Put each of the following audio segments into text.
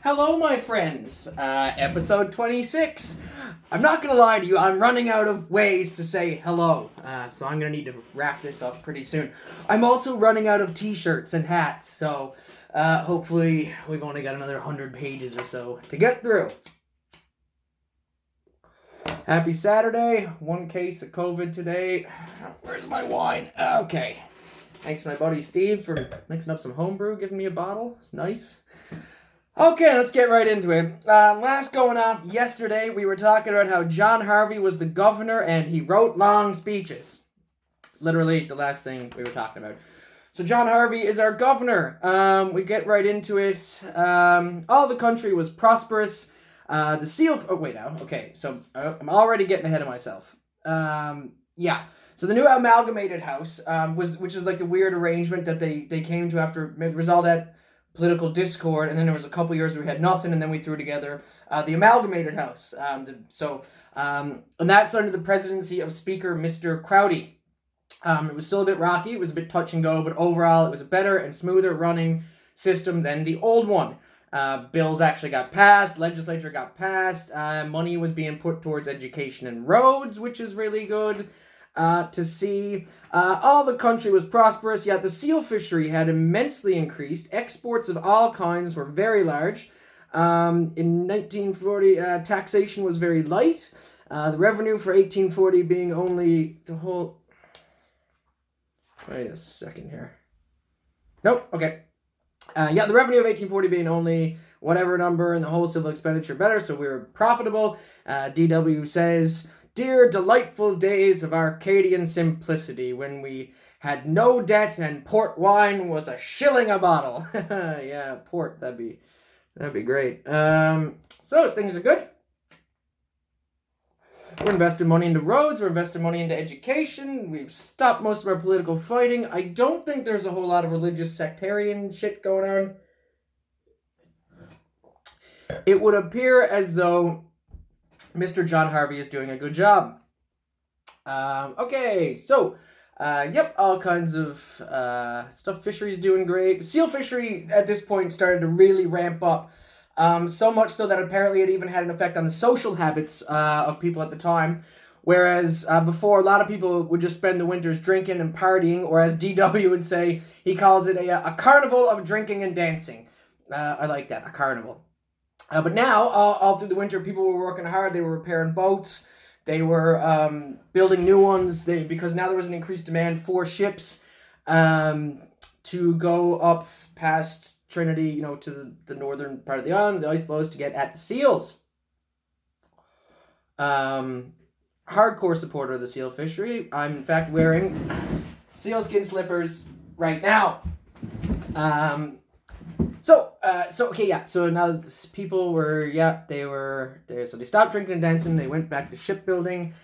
Hello, my friends. Episode 26. I'm not gonna lie to you, I'm running out of ways to say hello, so I'm gonna need to wrap this up pretty soon. I'm also running out of t-shirts and hats, so hopefully we've only got another 100 pages or so to get through. Happy Saturday. 1 case of COVID today. Where's my wine? Okay. Thanks to my buddy Steve for mixing up some homebrew, giving me a bottle. It's nice. Okay, let's get right into it. Last going off yesterday, we were talking about how John Harvey was the governor and he wrote long speeches. Literally the last thing we were talking about. So John Harvey is our governor. We get right into it. All the country was prosperous. The seal... Oh, wait now. Okay, so I'm already getting ahead of myself. Yeah. So the new amalgamated house, which is like the weird arrangement that they came to after it resulted at political discord, and then there was a couple years where we had nothing, and then we threw together the amalgamated house. And that's under the presidency of Speaker Mr. Crowdy. It was still a bit rocky, it was a bit touch and go, but overall it was a better and smoother running system than the old one. Bills actually got passed, legislature got passed, money was being put towards education and roads, which is really good to see. All the country was prosperous, yet the seal fishery had immensely increased. Exports of all kinds were very large. In 1940, taxation was very light. The revenue for 1840 being only the whole... Wait a second here. Nope, okay. The revenue of 1840 being only whatever number and the whole civil expenditure better, so we were profitable. DW says... Dear delightful days of Arcadian simplicity, when we had no debt and port wine was a shilling a bottle. Yeah, port, that'd be great. So things are good. We're investing money into roads, we're investing money into education, we've stopped most of our political fighting. I don't think there's a whole lot of religious sectarian shit going on. It would appear as though Mr. John Harvey is doing a good job. Okay, so, all kinds of stuff. Fishery's doing great. Seal fishery at this point started to really ramp up. So much so that apparently it even had an effect on the social habits of people at the time. Whereas before, a lot of people would just spend the winters drinking and partying, or as DW would say, he calls it a carnival of drinking and dancing. I like that, a carnival. But now, all through the winter, people were working hard. They were repairing boats. They were building new ones. Because now there was an increased demand for ships to go up past Trinity, to the northern part of the island, the ice floes, to get at the seals. Hardcore supporter of the seal fishery. I'm, in fact, wearing sealskin slippers right now. So now that people were, they were there. So they stopped drinking and dancing. They went back to shipbuilding,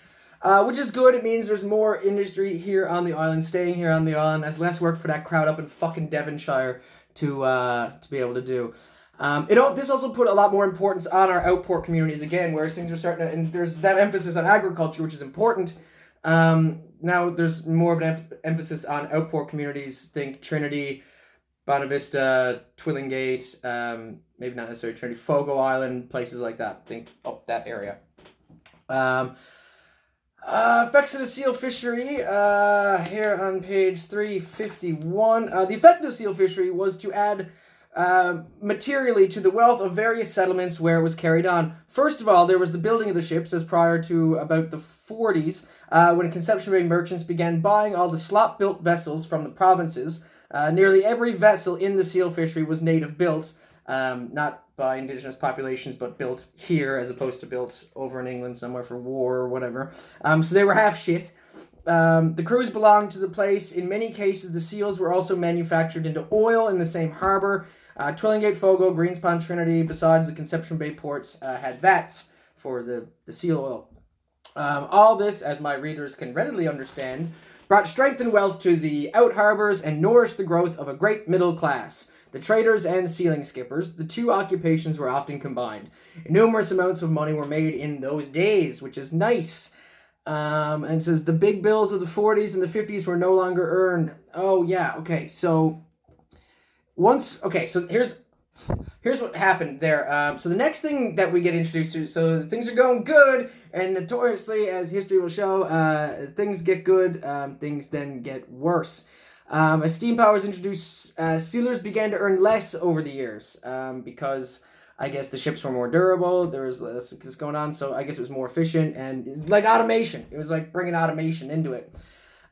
which is good. It means there's more industry here on the island, staying here on the island. There's less work for that crowd up in fucking Devonshire to be able to do. This also put a lot more importance on our outport communities again, where things are starting to, and there's that emphasis on agriculture, which is important. Now there's more of an emphasis on outport communities. Think Trinity, Bonavista, Twillingate, maybe not necessarily Trinity, Fogo Island, places like that. Think up that area. Effects of the seal fishery, here on page 351. The effect of the seal fishery was to add materially to the wealth of various settlements where it was carried on. First of all, there was the building of the ships, as prior to about the 40s, when Conception Bay merchants began buying all the slop-built vessels from the provinces. Nearly every vessel in the seal fishery was native built, not by indigenous populations, but built here as opposed to built over in England somewhere for war or whatever. So they were half shit. The crews belonged to the place. In many cases, the seals were also manufactured into oil in the same harbour. Twillingate, Fogo, Greenspond, Trinity, besides the Conception Bay ports, had vats for the seal oil. All this, as my readers can readily understand, brought strength and wealth to the out harbours and nourished the growth of a great middle class. The traders and sealing skippers, the two occupations were often combined. Numerous amounts of money were made in those days, which is nice. And it says the big bills of the 40s and the 50s were no longer earned. Oh, yeah, okay, so here's here's what happened there. So the next thing that we get introduced to, so things are going good, and notoriously, as history will show, things get good, things then get worse. As steam power was introduced, sealers began to earn less over the years, because I guess the ships were more durable, there was less this going on, so I guess it was more efficient, and like automation. It was like bringing automation into it.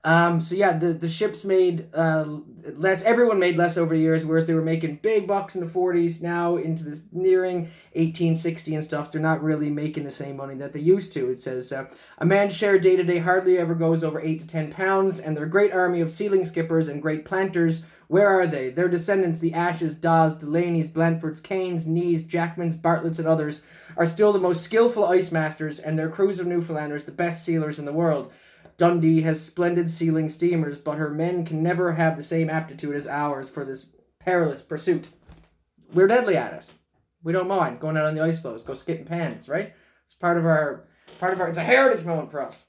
So yeah, the ships made less. Everyone made less over the years, whereas they were making big bucks in the 40s. Now into this nearing 1860 and stuff, they're not really making the same money that they used to. It says a man's share day to day hardly ever goes over 8 to 10 pounds, and their great army of sealing skippers and great planters. Where are they? Their descendants, the Ashes, Dawes, Delaney's, Blandfords, Kanes, Nees, Jackmans, Bartletts, and others, are still the most skillful ice masters, and their crews of Newfoundlanders the best sealers in the world. Dundee has splendid sealing steamers, but her men can never have the same aptitude as ours for this perilous pursuit. We're deadly at it. We don't mind going out on the ice floes, go skipping pans, right? It's part of our, it's a heritage moment for us.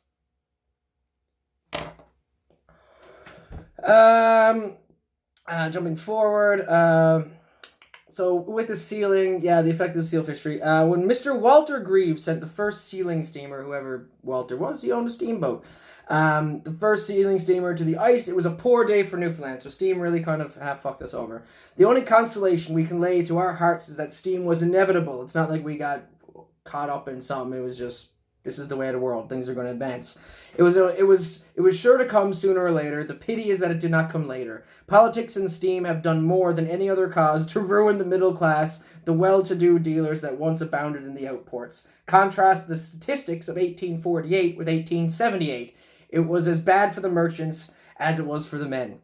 Jumping forward, so with the sealing, the effect of the seal fishery. When Mr. Walter Grieve sent the first sealing steamer, whoever Walter was, he owned a steamboat. The first sealing steamer to the ice, it was a poor day for Newfoundland, so steam really kind of fucked us over. The only consolation we can lay to our hearts is that steam was inevitable. It's not like we got caught up in something. It was just, this is the way of the world. Things are going to advance. It was sure to come sooner or later. The pity is that it did not come later. Politics and steam have done more than any other cause to ruin the middle class, the well-to-do dealers that once abounded in the outports. Contrast the statistics of 1848 with 1878. It was as bad for the merchants as it was for the men.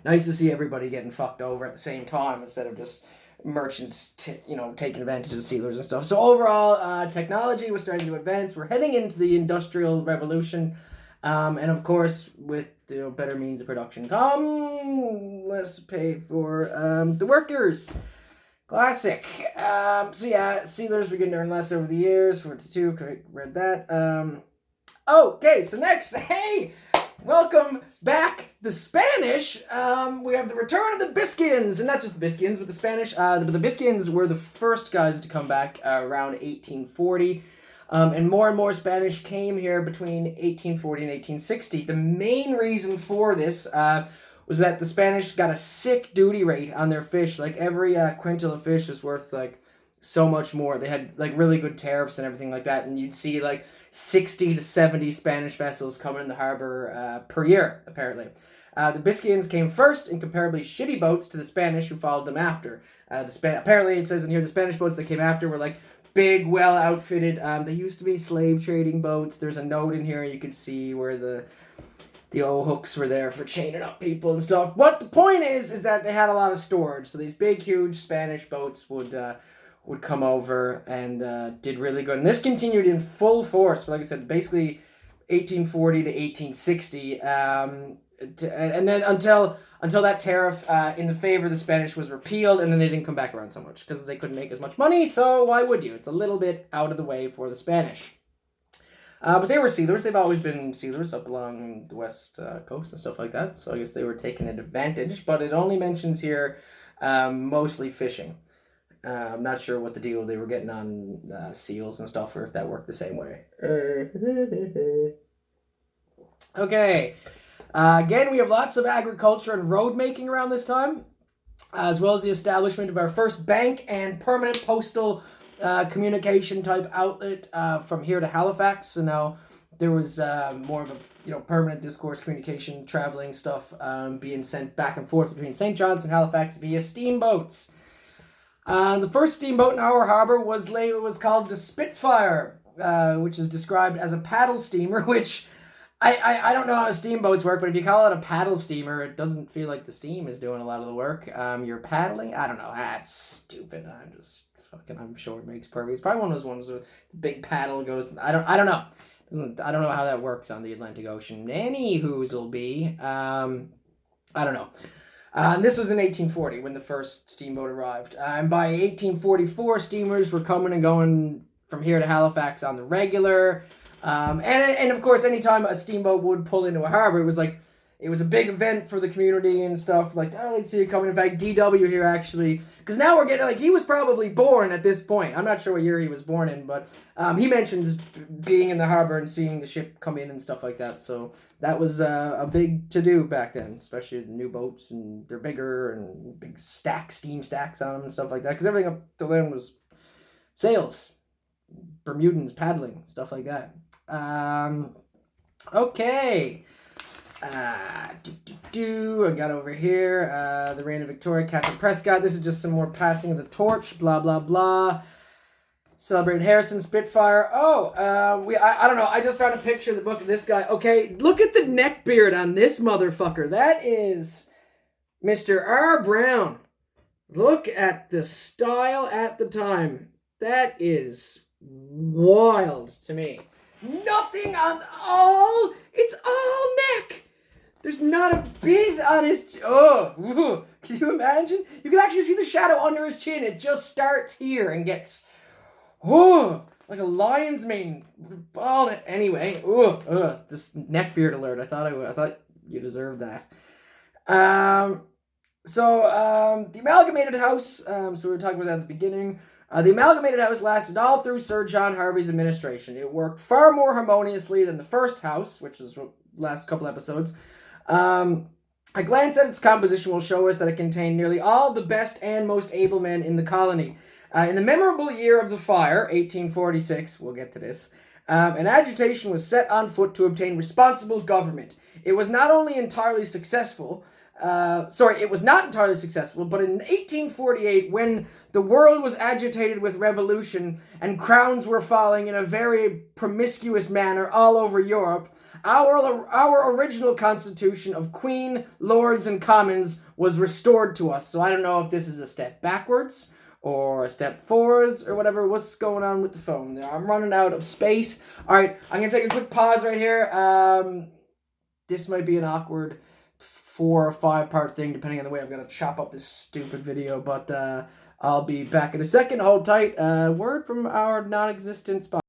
Nice to see everybody getting fucked over at the same time instead of just merchants, taking advantage of sealers and stuff. So overall, technology was starting to advance. We're heading into the Industrial Revolution, and of course, with better means of production come less pay for the workers. Classic. Sealers begin to earn less over the years. 42, read that. Okay, so next, hey, welcome back, the Spanish. We have the return of the Biscayans, and not just the Biscayans, but the Spanish. But the Biscayans were the first guys to come back around 1840, and more Spanish came here between 1840 and 1860. The main reason for this was that the Spanish got a sick duty rate on their fish. Like every quintal of fish is worth like so much more. They had like really good tariffs and everything like that, and you'd see like 60 to 70 Spanish vessels coming in the harbor per year, apparently. The Biscayans came first in comparably shitty boats to the Spanish who followed them after. Apparently, it says in here, the Spanish boats that came after were like big, well-outfitted. They used to be slave trading boats. There's a note in here you can see where the old hooks were there for chaining up people and stuff. But the point is that they had a lot of storage. So these big, huge Spanish boats would come over and did really good. And this continued in full force for, like I said, basically 1840 to 1860. And then until that tariff in the favor of the Spanish was repealed, and then they didn't come back around so much because they couldn't make as much money, so why would you? It's a little bit out of the way for the Spanish. But they were sealers. They've always been sealers up along the west coast and stuff like that, so I guess they were taking advantage, but it only mentions here mostly fishing. I'm not sure what the deal they were getting on seals and stuff, or if that worked the same way. Okay. Again, we have lots of agriculture and road making around this time, as well as the establishment of our first bank and permanent postal communication type outlet from here to Halifax. So now there was more of a permanent discourse communication, traveling stuff being sent back and forth between St. John's and Halifax via steamboats. The first steamboat in our harbor was called the Spitfire, which is described as a paddle steamer, which I don't know how steamboats work, but if you call it a paddle steamer, it doesn't feel like the steam is doing a lot of the work. You're paddling? I don't know. That's stupid. I'm sure it makes perfect. It's probably one of those ones with the big paddle goes. I don't know. I don't know how that works on the Atlantic Ocean. Anywho's will be. I don't know. And this was in 1840 when the first steamboat arrived. And by 1844, steamers were coming and going from here to Halifax on the regular. And of course, anytime a steamboat would pull into a harbor, it it was a big event for the community and stuff. Like, oh, let's see it coming. In fact, DW here actually, because now we're getting, like, he was probably born at this point. I'm not sure what year he was born in, but he mentions being in the harbor and seeing the ship come in and stuff like that. So that was a big to-do back then, especially the new boats, and they're bigger and big steam stacks on them and stuff like that, because everything up to then was sails, Bermudans, paddling, stuff like that. Okay. I got over here. The reign of Victoria, Captain Prescott. This is just some more passing of the torch. Blah, blah, blah. Celebrate Harrison, Spitfire. Oh, I don't know. I just found a picture of the book of this guy. Okay, look at the neck beard on this motherfucker. That is Mr. R. Brown. Look at the style at the time. That is wild to me. Nothing on all. It's all neck. There's not a bit on his... Oh, can you imagine? You can actually see the shadow under his chin. It just starts here and gets... Oh, like a lion's mane. Bald. Anyway, just neck beard alert. I thought you deserved that. The Amalgamated House. So we were talking about that at the beginning. The Amalgamated House lasted all through Sir John Harvey's administration. It worked far more harmoniously than the first house, which was the last couple episodes. A glance at its composition will show us that it contained nearly all the best and most able men in the colony. In the memorable year of the fire, 1846, we'll get to this, an agitation was set on foot to obtain responsible government. It was not entirely successful, but in 1848, when the world was agitated with revolution and crowns were falling in a very promiscuous manner all over Europe, our original constitution of Queen, Lords, and Commons was restored to us. So I don't know if this is a step backwards or a step forwards or whatever. What's going on with the phone there? I'm running out of space. All right, I'm going to take a quick pause right here. This might be an awkward 4 or 5 part thing, depending on the way I've got to chop up this stupid video, but I'll be back in a second. Hold tight. Word from our non-existent sponsor.